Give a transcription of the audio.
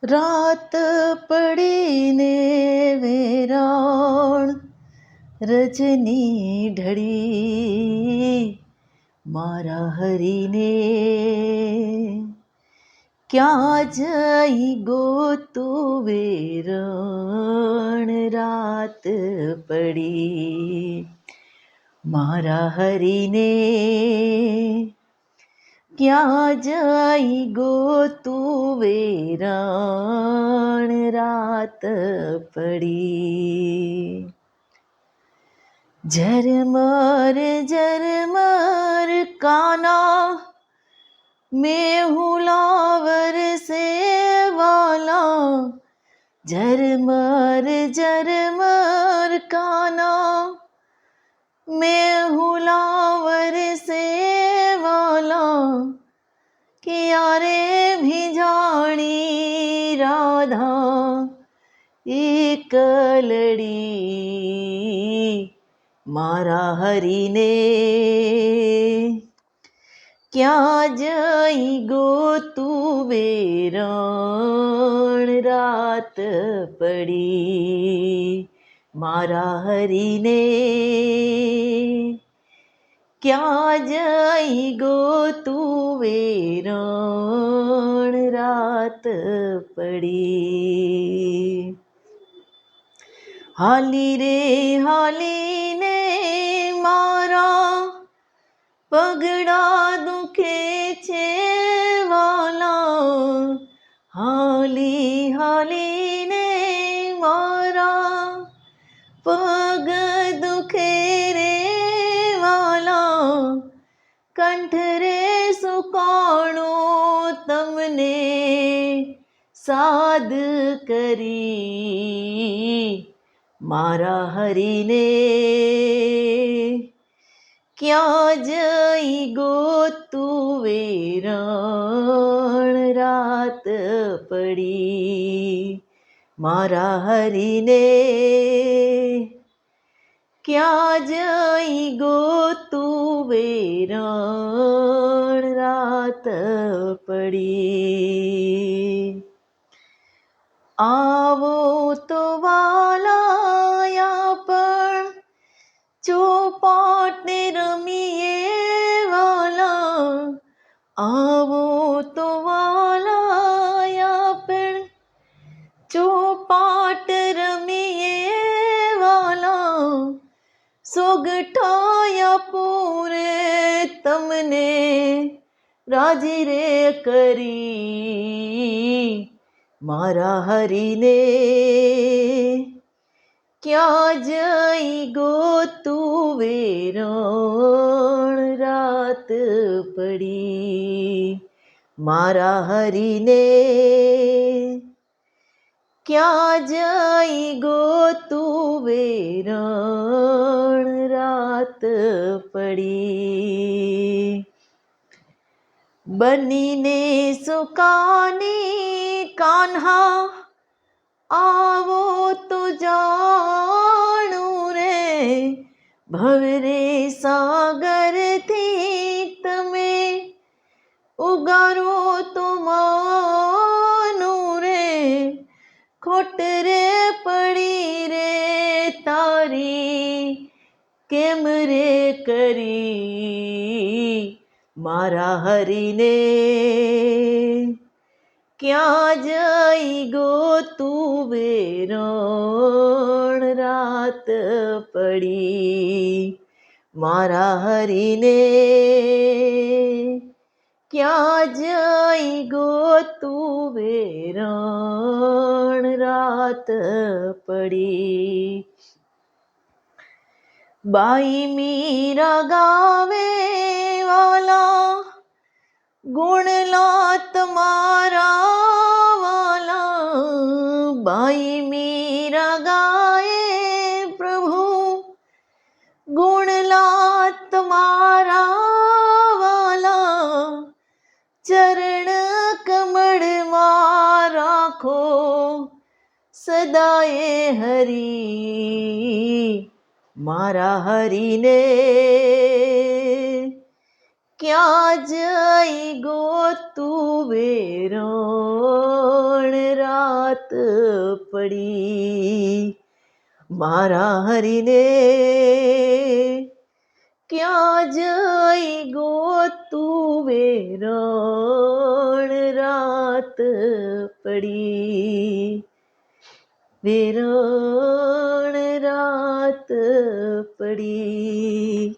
રાત પડીને વેરાણ, રજની ઢળી, મારા હરીને ક્યાં જઈ ગોતું વેરણ. રાત પડી મારા હરીને ક્યાં જઈ ગોતું વેરણ. રાત પડી ઝરમર ઝરમર કાના, મેહુલા વરસે વાલા. ઝરમર ઝરમર કાના, મેહુલા વરસે વાલા. ક્યારે ભીજાણી રાધા એકલડી, મારા હરીને ક્યાં જઈ ગોતું વેરણ. રાત પડી મારા હરીને ક્યાં જઈ ગોતું વેરણ. રાત પડી હાલી રે હાલીને મારા પગડા દુખે છે વાલા. હાલી હાલીને મારા પગ દુખે રે વાલા. કંઠ રે સુકાણું તમને સાદ કરી, મારા હરીને ક્યાં જઈ ગોતું વેરણ. રાત પડી મારા હરીને ક્યાં જઈ ગોતું વેરણ. રાત પડી આવો તો વાલાયા પણ ચોપાટને રમીએ વાલા. આવો તો વાલાયા પણ ચોપાટ રમીએ વાલા. સોગઠાયા પૂરે તમને રાજી રે કરી, મારા હરીને ક્યાં જઈ ગોતું વેરણ. રાત પડી મારા હરીને ક્યાં જઈ ગોતું વેરણ. રાત પડી બનીને સુકાની કાન્હા, આવો તો જાણું રે. ભવરે સાગરથી તમે ઉગારો તો માનું રે. ખોટ રે પડી રે તારી કેમ રે કરી, મારા હરીને ક્યાં જઈ ગોતું વેરણ. રાત પડી મારા હરીને ક્યાં જઈ ગોતું વેરણ. રાત પડી બાઈ મીરા ગાવે વાલા, ગુણલા તમારા વાલા. બાઈ મીરા ગાયે પ્રભુ ગુણલા તમારા વાલા. ચરણ કમળમાં રાખો સદાએ હરી, મારા હરીને ક્યાં જઈ ગોતું વેરણ. રાત પડી. મારા હરીને ક્યાં જઈ ગોતું વેરણ રાત પડી. વેરણ રાત પડી.